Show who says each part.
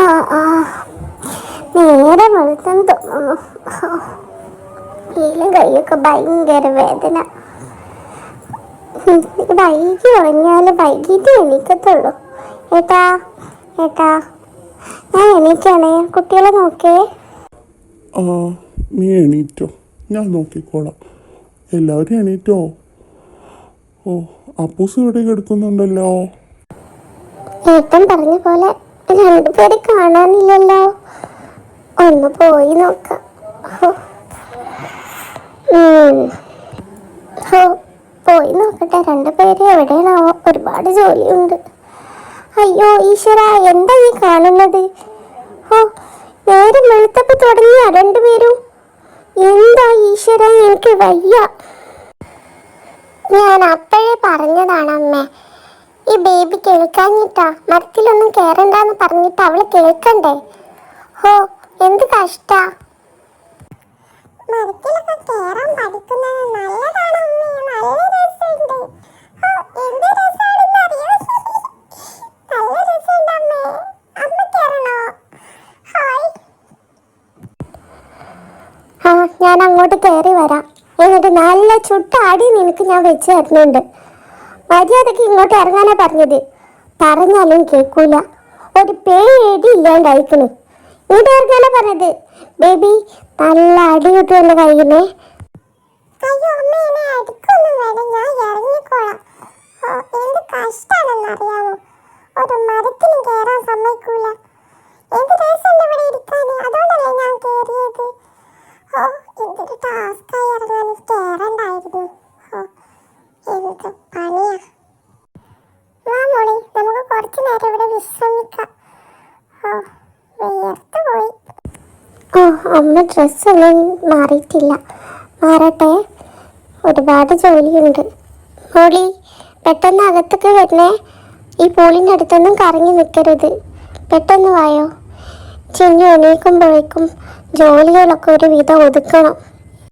Speaker 1: ആ ആ നേരെ വെളുത്തെന്ന് തോന്നുന്നു. കീലും കൈയൊക്കെ ഭയങ്കര വേദന. വൈകി ഉറങ്ങിയാൽ വൈകിട്ട് എണീക്കത്തുള്ളൂ. ഏട്ടാ ഏട്ടാ, ഞാൻ എണീക്കാണേ, കുട്ടികളെ നോക്കേ.
Speaker 2: ആ, നീ എണീറ്റോ, ഞാൻ നോക്കിക്കോളാം. എല്ലാവരും എണീറ്റോ? ഓ, അപ്പൂസ് ഇവിടെ കിടക്കുന്നുണ്ടല്ലോ.
Speaker 1: ഏട്ടൻ പറഞ്ഞ പോലെ രണ്ടുപേരെ കാണാനില്ലല്ലോ. ഒന്ന് പോയി നോക്കാം. പോയി നോക്കട്ടെ, രണ്ടുപേരെ എവിടെയാണാവോ. ഒരുപാട് ജോലിയുണ്ട്. അയ്യോ ഈശ്വര, എന്താ ഈ കാണുന്നത്? നേരം വെളുത്തപ്പോ തുടങ്ങിയ രണ്ടുപേരും. എന്താ ഈശ്വര, എനിക്ക് വയ്യ. ഞാൻ അപ്പോഴേ പറഞ്ഞതാണ് അമ്മേ, ഈ ബേബി കേൾക്കാഞ്ഞിട്ടാ. മരത്തിലൊന്നും കേറണ്ടെന്ന് പറഞ്ഞിട്ട് അവള് കേൾക്കണ്ടേ? എന്ത് കഷ്ടാ. മരത്തിലൊക്കെ കേറാൻ പഠിക്കുന്നത് നല്ലതാണ് അമ്മേ, നല്ല രസമുണ്ട്. എന്ത് രസമാണെന്ന് അറിയോ? നല്ല രസമുണ്ട് അമ്മേ. അമ്മ കേറണോ? ഹായ്. ഞാൻ അങ്ങോട്ട് കയറി വരാം. എന്നിട്ട് നല്ല ചുട്ട അടി നിനക്ക് ഞാൻ വെച്ച് തരുന്നുണ്ട്. മര്യാദക്ക് ഇങ്ങോട്ട് ഇറങ്ങാനാ പറഞ്ഞത്. പറഞ്ഞാലും കേൾക്കൂല. ഒരു പേടി ഇല്ലാണ്ടായിക്കണ്. ഇങ്ങോട്ട് ഇറങ്ങാനാ പറഞ്ഞത്. ബേബി, നല്ല അടി കിട്ടും എന്റെ കയ്യിന്നേ. അയ്യോ അമ്മ, എന്നെ അടിക്കൊന്നും വേണം, ഞാൻ ഇറങ്ങിക്കോളാം. എന്ത് കഷ്ടാണെന്ന് അറിയാമോ? ഒരു മരത്തിലും കയറാൻ സമ്മതിക്കൂല. എന്ത് രസം ഇവിടെ ഇരിക്കാൻ. അതുകൊണ്ടല്ലേ ഞാൻ കയറിയത്. എന്തൊരു ടാസ്കായി ഇറങ്ങാൻ. കയറണ്ടായിരുന്നു. എന്ത് പണിയാ. വാ മോളെ, നമുക്ക് കുറച്ചു നേരം ഇവിടെ വിശ്രമിക്കാം. വിയർത്ത് പോയി. അമ്മ ഡ്രസ്സൊന്നും മാറിയിട്ടില്ല. മാറട്ടെ, ഒരുപാട് ജോലിയുണ്ട്. മോളി, പെട്ടെന്ന് അകത്തൊക്കെ വരണേ. ഈ പൂളിൻ്റെ അടുത്തൊന്നും കറങ്ങി നിൽക്കരുത്. പെട്ടെന്ന് വായോ. ചിഞ്ഞു എണീക്കുമ്പോഴേക്കും ജോലികളൊക്കെ ഒരു വിധം ഒതുക്കണം.